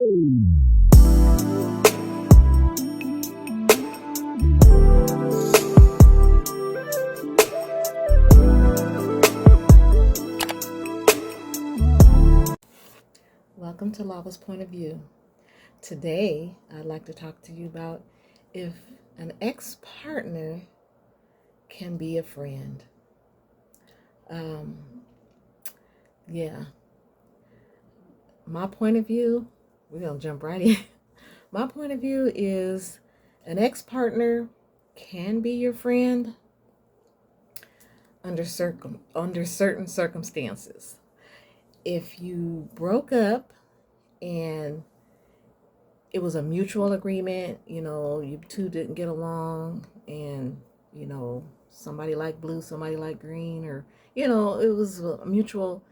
Welcome to Lava's Point of View. Today, I'd like to talk to you about if an ex-partner can be a friend. Um, yeah, my point of view, we're going to jump right in. My point of view is an ex-partner can be your friend under certain circumstances. If you broke up and it was a mutual agreement, you two didn't get along, and somebody liked blue, somebody liked green, or it was a mutual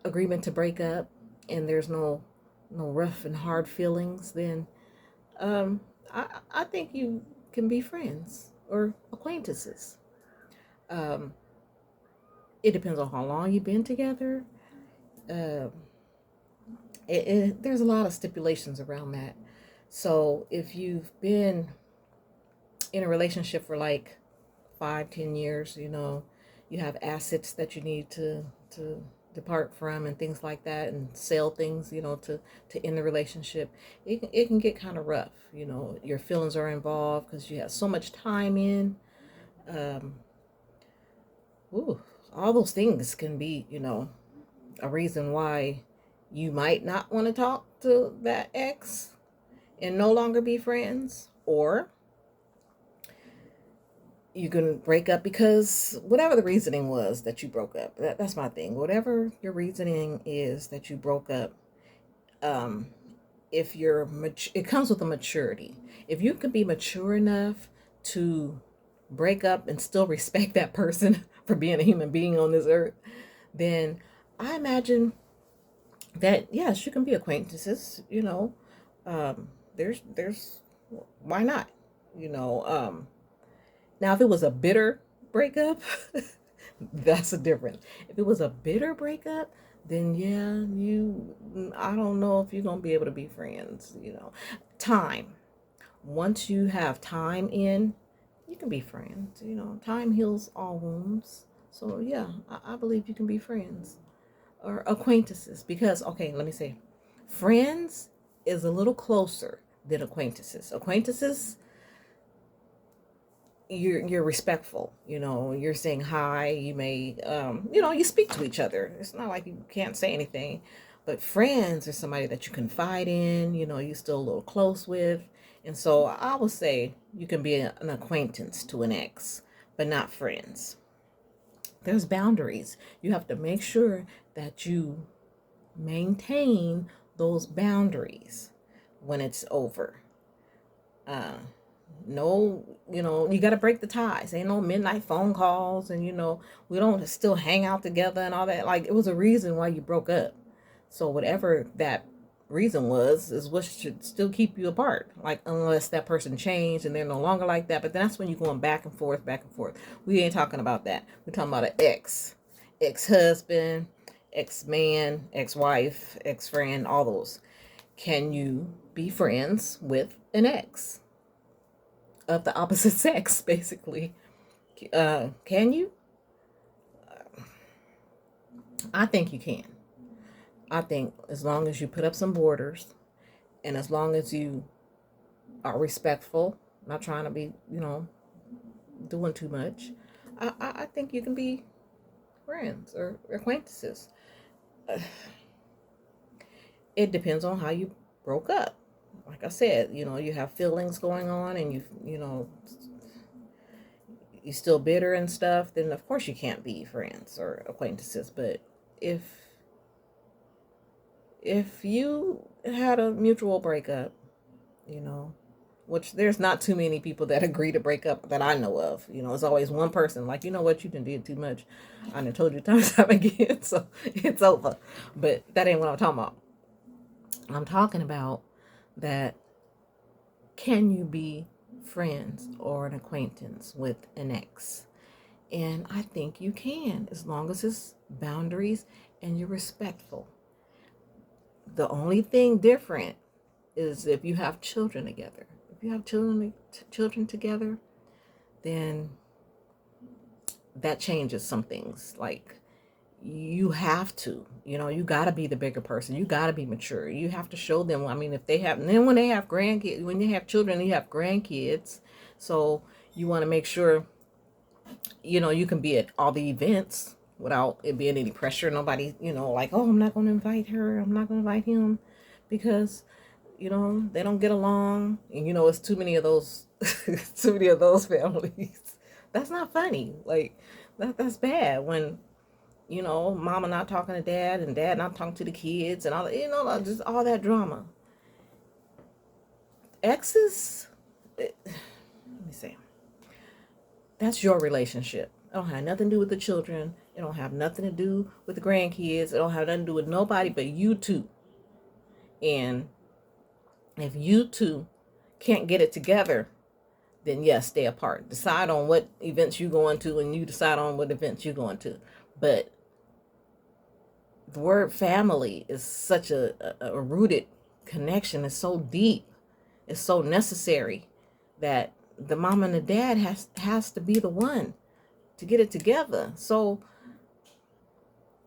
agreement to break up, and there's no rough and hard feelings, then um I think you can be friends or acquaintances. um it depends on how long you've been together. um there's a lot of stipulations around that. So if you've been in a relationship for like 5-10 years, you have assets that you need to depart from and things like that, and sell things, to end the relationship. It can get kind of rough. Your feelings are involved because you have so much time in. um ooh, all those things can be, a reason why you might not want to talk to that ex and no longer be friends. Or you can break up because whatever the reasoning was that you broke up. That's my thing. Whatever your reasoning is that you broke up, um, if you're it comes with a maturity. If you can be mature enough to break up and still respect that person for being a human being on this earth, then I imagine that yes, you can be acquaintances. Um, there's why not? You know, um, Now, if it was a bitter breakup, that's a difference. If it was a bitter breakup, then yeah, I don't know if you're going to be able to be friends. Time. Once you have time in, you can be friends. Time heals all wounds. So yeah, I believe you can be friends or acquaintances because, okay, let me say, friends is a little closer than acquaintances. Acquaintances, you're respectful. You're saying hi. You may you speak to each other. It's not like you can't say anything. But friends are somebody that you confide in, you still a little close with. And so I would say you can be an acquaintance to an ex, but not friends. There's boundaries. You have to make sure that you maintain those boundaries when it's over. uh no, you got to break the ties. Ain't no midnight phone calls, and we don't still hang out together and all that. Like, it was a reason why you broke up. So whatever that reason was is what should still keep you apart. Like, unless that person changed and they're no longer like that, but that's when you're going back and forth, back and forth. We ain't talking about that. We're talking about an ex-husband, ex-man, ex-wife, ex-friend, all those. Can you be friends with an ex of the opposite sex, basically? Can you? I think you can. I think as long as you put up some borders, and as long as you are respectful, not trying to be, doing too much, I think you can be friends or acquaintances. It depends on how you broke up. Like I said, you have feelings going on, and you're still bitter and stuff, then of course you can't be friends or acquaintances. But if you had a mutual breakup, you know, which there's not too many people that agree to break up that I know of. It's always one person like, you know what, you done did too much. I done told you time and time again, so it's over. But that ain't what I'm talking about. I'm talking about that, can you be friends or an acquaintance with an ex? And I think you can, as long as it's boundaries and you're respectful. The only thing different is if you have children together. If you have children together, then that changes some things. Like, you have to, you got to be the bigger person. You got to be mature. You have to show them. I mean, if they have, and then when they have grandkids, when you have children, you have grandkids. So you want to make sure, you can be at all the events without it being any pressure. Nobody, like, oh, I'm not going to invite her. I'm not going to invite him because, they don't get along. And, it's too many of those, too many of those families. That's not funny. Like, that's bad when, mama not talking to dad and dad not talking to the kids and all, just all that drama. Exes, let me see. That's your relationship. It don't have nothing to do with the children. It don't have nothing to do with the grandkids. It don't have nothing to do with nobody but you two. And if you two can't get it together, then yes, stay apart. Decide on what events you're going to, and you decide on what events you're going to. But the word family is such a rooted connection. It's so deep. It's so necessary that the mom and the dad has to be the one to get it together. So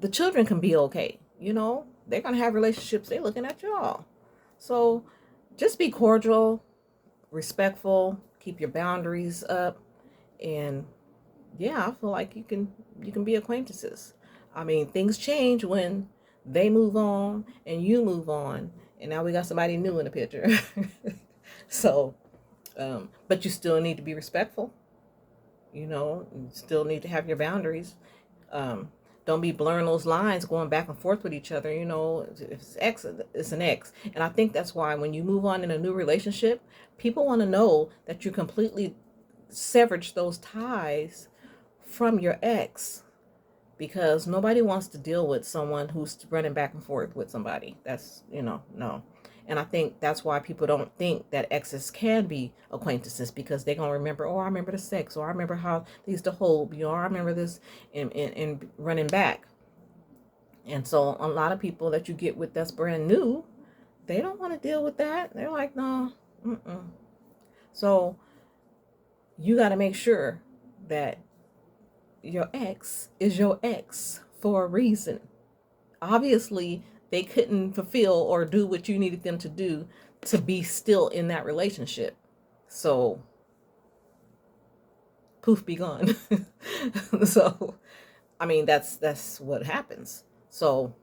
the children can be okay. They're going to have relationships. They're looking at y'all. So just be cordial, respectful, keep your boundaries up. And yeah, I feel like you can be acquaintances. I mean, things change when they move on and you move on. And now we got somebody new in the picture. So, but you still need to be respectful. You still need to have your boundaries. Don't be blurring those lines, going back and forth with each other. If it's X, it's an X. And I think that's why when you move on in a new relationship, people want to know that you completely severed those ties from your ex, because nobody wants to deal with someone who's running back and forth with somebody. That's, no. And I think that's why people don't think that exes can be acquaintances, because they're going to remember, oh, I remember the sex, or I remember how they used to hold, or I remember this, and running back. And so a lot of people that you get with that's brand new, they don't want to deal with that. They're like, no. So you got to make sure that your ex is your ex for a reason. Obviously, they couldn't fulfill or do what you needed them to do to be still in that relationship. So, poof, be gone. So, I mean, that's what happens. So,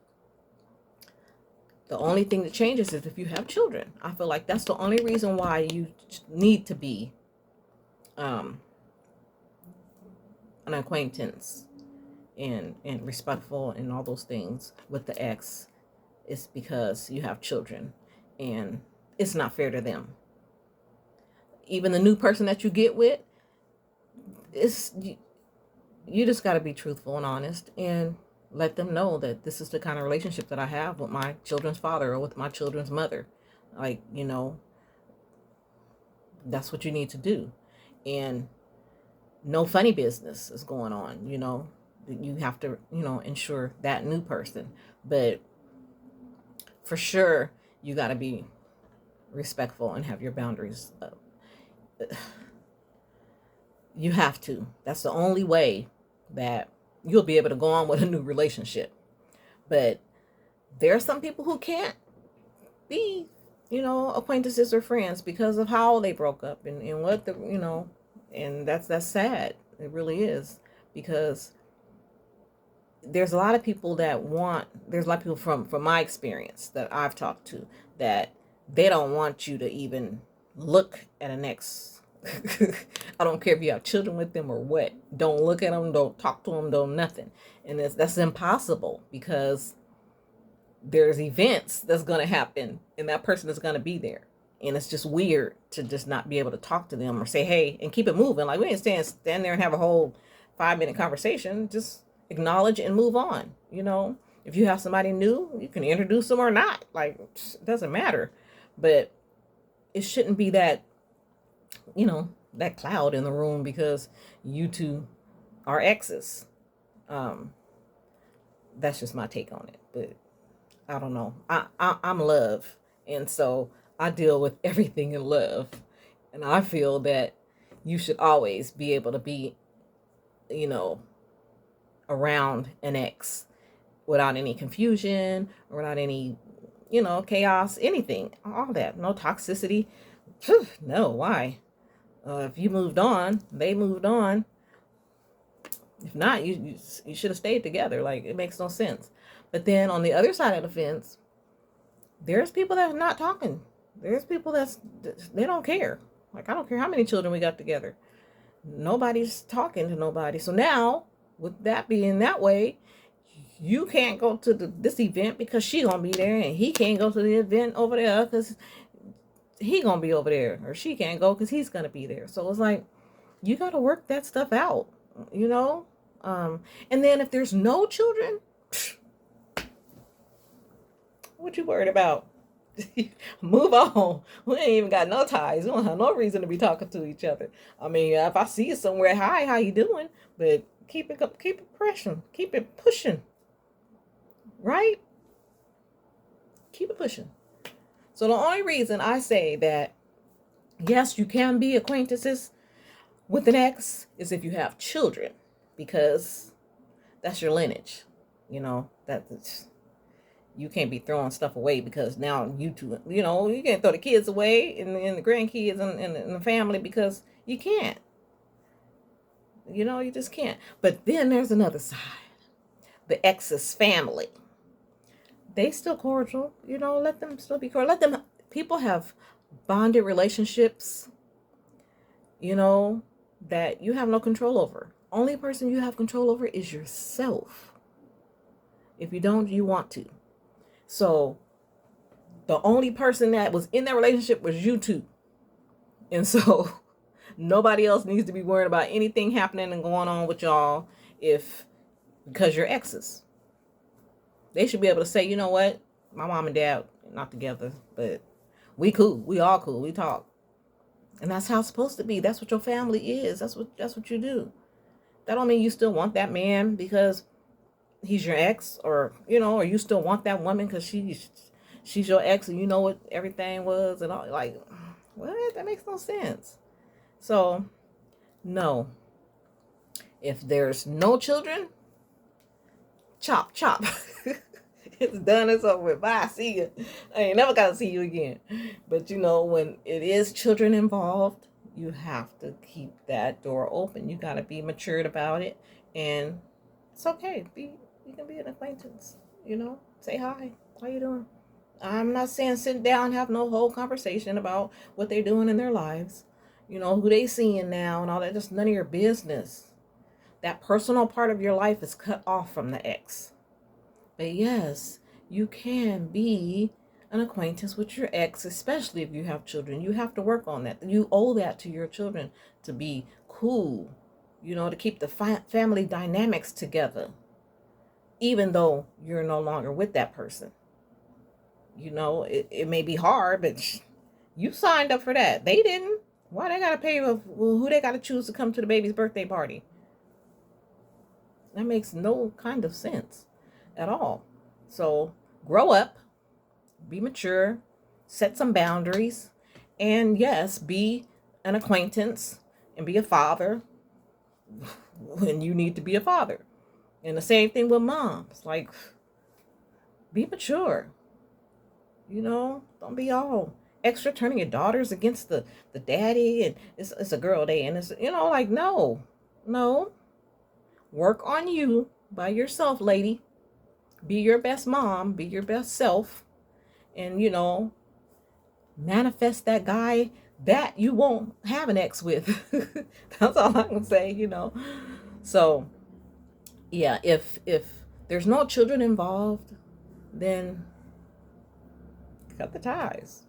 the only thing that changes is if you have children. I feel like that's the only reason why you need to be an acquaintance and respectful and all those things with the ex, is because you have children and it's not fair to them. Even the new person that you get with, you just got to be truthful and honest and let them know that this is the kind of relationship that I have with my children's father or with my children's mother. Like, that's what you need to do. And no funny business is going on. You have to, ensure that new person. But for sure, you got to be respectful and have your boundaries up. You have to. That's the only way that you'll be able to go on with a new relationship. But there are some people who can't be, acquaintances or friends because of how they broke up and what and that's sad. It really is, because there's a lot of people there's a lot of people from my experience that I've talked to, that they don't want you to even look at an ex. I don't care if you have children with them or what. Don't look at them, don't talk to them, don't nothing. And that's impossible, because there's events that's going to happen and that person is going to be there. And it's just weird to just not be able to talk to them or say, hey, and keep it moving. Like, we didn't stand there and have a whole 5-minute conversation. Just acknowledge and move on. If you have somebody new, you can introduce them or not. Like, it doesn't matter. But it shouldn't be that, that cloud in the room because you two are exes. That's just my take on it. But I don't know. I'm love. And so I deal with everything in love. And I feel that you should always be able to be, you know, around an ex without any confusion, or without any, chaos, anything, all that. No toxicity. No, why? If you moved on, they moved on. If not, you should have stayed together. Like, it makes no sense. But then on the other side of the fence, there's people that are not talking. There's people they don't care. Like, I don't care how many children we got together. Nobody's talking to nobody. So now, with that being that way, you can't go to this event because she gonna be there, and he can't go to the event over there because he gonna be over there, or she can't go because he's gonna be there. So it's like, you gotta work that stuff out, you know. And then if there's no children, what you worried about? Move on. We ain't even got no ties. We don't have no reason to be talking to each other. I mean, if I see you somewhere, hi, how you doing? But keep it pressing, keep it pushing, right? Keep it pushing. So the only reason I say that yes, you can be acquaintances with an ex is if you have children, because that's your lineage. You know, that's, you can't be throwing stuff away because now you two, you can't throw the kids away and the grandkids and the family, because you can't. You just can't. But then there's another side. The ex's family. They still cordial. Let them still be cordial. Let them, people have bonded relationships, that you have no control over. Only person you have control over is yourself. If you don't, you want to. So the only person that was in that relationship was you two. And so nobody else needs to be worried about anything happening and going on with y'all because you're exes. They should be able to say, you know what? My mom and dad not together, but we cool. We all cool. We talk. And that's how it's supposed to be. That's what your family is. That's what you do. That don't mean you still want that man because he's your ex, or you still want that woman because she's your ex, and you know what everything was and all. Like, what? That makes no sense. So, no. If there's no children, chop. It's done. It's over with. Bye. See you. I ain't never got to see you again. But when it is children involved, you have to keep that door open. You got to be matured about it, and it's okay. You can be an acquaintance. Say hi. How you doing? I'm not saying sit down and have no whole conversation about what they're doing in their lives. Who they seeing now and all that. Just none of your business. That personal part of your life is cut off from the ex. But yes, you can be an acquaintance with your ex, especially if you have children. You have to work on that. You owe that to your children to be cool, to keep the family dynamics together, even though you're no longer with that person. It may be hard, but you signed up for that. They didn't. Why they got to pay? Who they got to choose to come to the baby's birthday party? That makes no kind of sense at all. So grow up, be mature, set some boundaries, and yes, be an acquaintance and be a father when you need to be a father. And the same thing with moms. Like, be mature. Don't be all extra turning your daughters against the daddy, and it's a girl day, and it's like, no. Work on you by yourself, lady. Be your best mom, be your best self, and manifest that guy that you won't have an ex with. That's all I can say. So yeah, if there's no children involved, then cut the ties.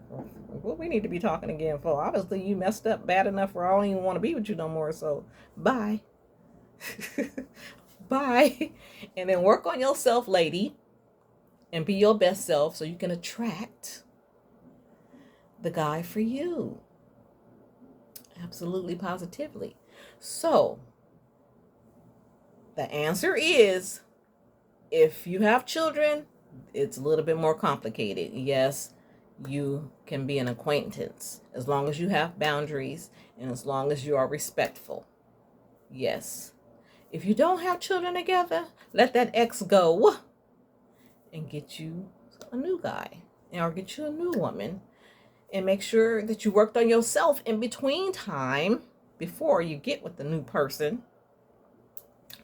What we need to be talking again for? Obviously you messed up bad enough where I don't even want to be with you no more. So bye. Bye. And then work on yourself, lady, and be your best self so you can attract the guy for you. Absolutely, positively. So the answer is, if you have children, it's a little bit more complicated. Yes, you can be an acquaintance as long as you have boundaries and as long as you are respectful. Yes. If you don't have children together, let that ex go and get you a new guy or get you a new woman, and make sure that you worked on yourself in between time before you get with the new person.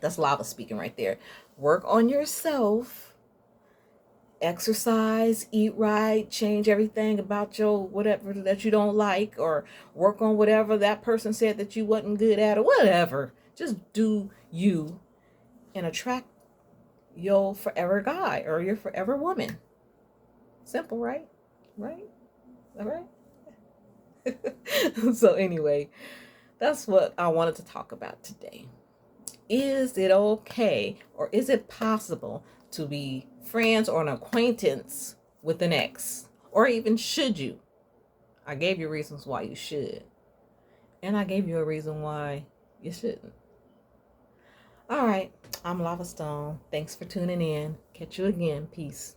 That's lava speaking right there. Work on yourself, exercise, eat right, change everything about your whatever that you don't like, or work on whatever that person said that you wasn't good at, or whatever. Just do you and attract your forever guy or your forever woman. Simple, right? Right? All right. So anyway, that's what I wanted to talk about today. Is it okay or is it possible to be friends or an acquaintance with an ex? Or even should you? I gave you reasons why you should. And I gave you a reason why you shouldn't. All right. I'm Lava Stone. Thanks for tuning in. Catch you again. Peace.